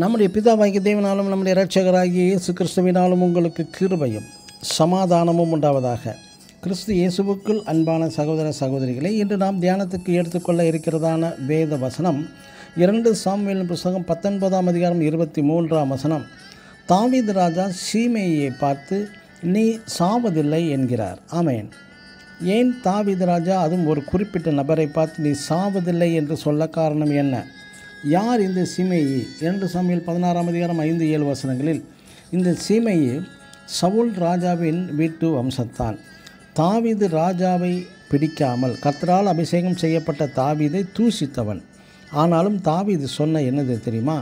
நம்முடைய பிதாவாகிய தேவனாலும் நம்முடைய இரட்சகராகிய இயேசு கிறிஸ்துவினாலும் உங்களுக்கு கிருபையும் சமாதானமும் உண்டாவதாக. கிறிஸ்து இயேசுவுக்குள் அன்பான சகோதர சகோதரிகளை, இன்று நாம் தியானத்துக்கு எடுத்துக்கொள்ள இருக்கிறதான வேத வசனம் 2 சாமுவேல் புத்தகம் 19ஆம் அதிகாரம் 23ஆம் வசனம். தாவீது ராஜா சீமேயை பார்த்து, நீ சாவதில்லை என்கிறார். ஆமென். ஏன் தாவீது ராஜா அதுவும் ஒரு குறிப்பிட்ட நபரை பார்த்து நீ சாவதில்லை என்று சொல்ல காரணம் என்ன? யார் இந்த சீமேயி? 2 சாமுவேல் 16ஆம் அதிகாரம் 5-7 வசனங்களில் இந்த சீமேயி சவுல் ராஜாவின் வீட்டு வம்சத்தான். தாவீது ராஜாவை பிடிக்காமல் கர்த்தரால் அபிஷேகம் செய்யப்பட்ட தாவீதை தூஷித்தவன். ஆனாலும் தாவீது சொன்ன என்னது தெரியுமா?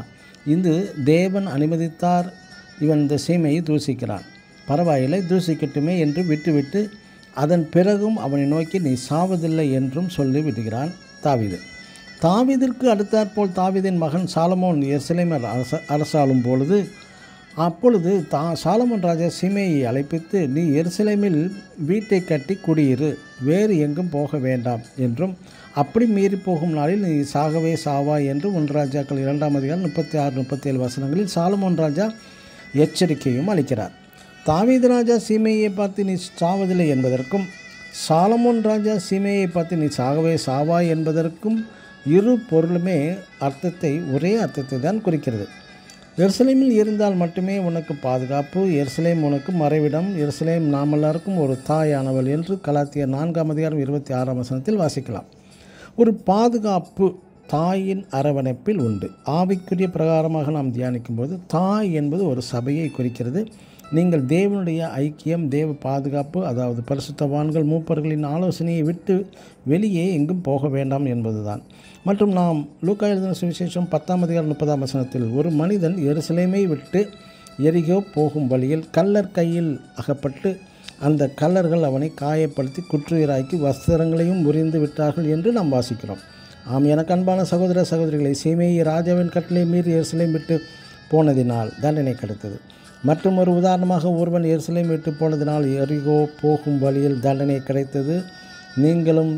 இது தேவன் அனுமதித்தார், இவன் இந்த சீமையை தூஷிக்கிறான், பரவாயில்லை தூஷிக்கட்டுமே என்று விட்டுவிட்டு அதன் பிறகும் அவனை நோக்கி நீ சாவதில்லை என்றும் சொல்லி விடுகிறான் தாவீது. தாவீதிற்கு அடுத்தாற்போல் தாவீதின் மகன் சாலமோன் எருசலேமை அரசாளும் பொழுது அப்பொழுது சாலமோன் ராஜா சீமேயை அழைப்பித்து, நீ எருசலேமில் வீட்டை கட்டி குடியிரு, வேறு எங்கும் போக வேண்டாம் என்றும், அப்படி மீறி போகும் நாளில் நீ சாகவே சாவாய் என்று 1 ராஜாக்கள் 2ஆம் அதிகாரம் 36-37 வசனங்களில் சாலமோன் ராஜா எச்சரிக்கையும் அளிக்கிறார். தாவீது ராஜா சீமேயை பார்த்து நீ சாவதில்லை என்பதற்கும், சாலமோன் ராஜா சீமேயை பார்த்து நீ சாகவே சாவாய் என்பதற்கும் இரு பொருளுமே ஒரே அர்த்தத்தை தான் குறிக்கிறது. எருசலேமில் இருந்தால் மட்டுமே உனக்கு பாதுகாப்பு, எருசலேம் உனக்கு மறைவிடம், எருசலேம் நாம் எல்லாருக்கும் ஒரு தாயானவள் என்று கலாத்தியர் 4ஆம் அதிகாரம் 26ஆம் வசனத்தில் வாசிக்கலாம். ஒரு பாதுகாப்பு தாயின் அரவணைப்பில் உண்டு. ஆவிக்குரிய பிரகாரமாக நாம் தியானிக்கும்போது தாய் என்பது ஒரு சபையை குறிக்கிறது. நீங்கள் தேவனுடைய ஐக்கியம், தேவ பாதுகாப்பு, அதாவது பரிசுத்தவான்கள் மூப்பர்களின் ஆலோசனையை விட்டு வெளியே எங்கும் போக வேண்டாம் என்பதுதான். மற்றும் நாம் லூக்கா எழுதின சுவிசேஷம் 10ஆம் அதிகாரம் 30ஆம் வசனத்தில் ஒரு மனிதன் எருசலேமை விட்டு எரிகோ போகும் வழியில் கள்ளர் கையில் அகப்பட்டு அந்த கள்ளர்கள் அவனை காயப்படுத்தி குற்றுயிராக்கி வஸ்திரங்களையும் முறிந்து விட்டார்கள் என்று நாம் வாசிக்கிறோம். ஆம், எனக்கு அன்பான சகோதர சகோதரிகளை, சீமேயி ராஜாவின் கட்டளை மீறி எருசலேம் விட்டு போனதினால் தண்டனை கிடைத்தது. மற்றும் ஒரு உதாரணமாக, ஒருவன் எருசலேம் விட்டு போனதினால் எரிகோ போகும் வழியில் தண்டனை கிடைத்தது. நீங்களும்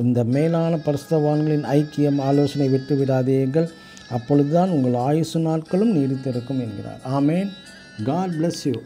இந்த மேலான பரிசுத்தவான்களின் ஐக்கியம் ஆலோசனை விட்டு விடாதீர்கள், அப்பொழுதுதான் உங்கள் ஆயுசு நாட்களும் நீடித்திருக்கும் என்கிறார். ஆமேன். God bless you.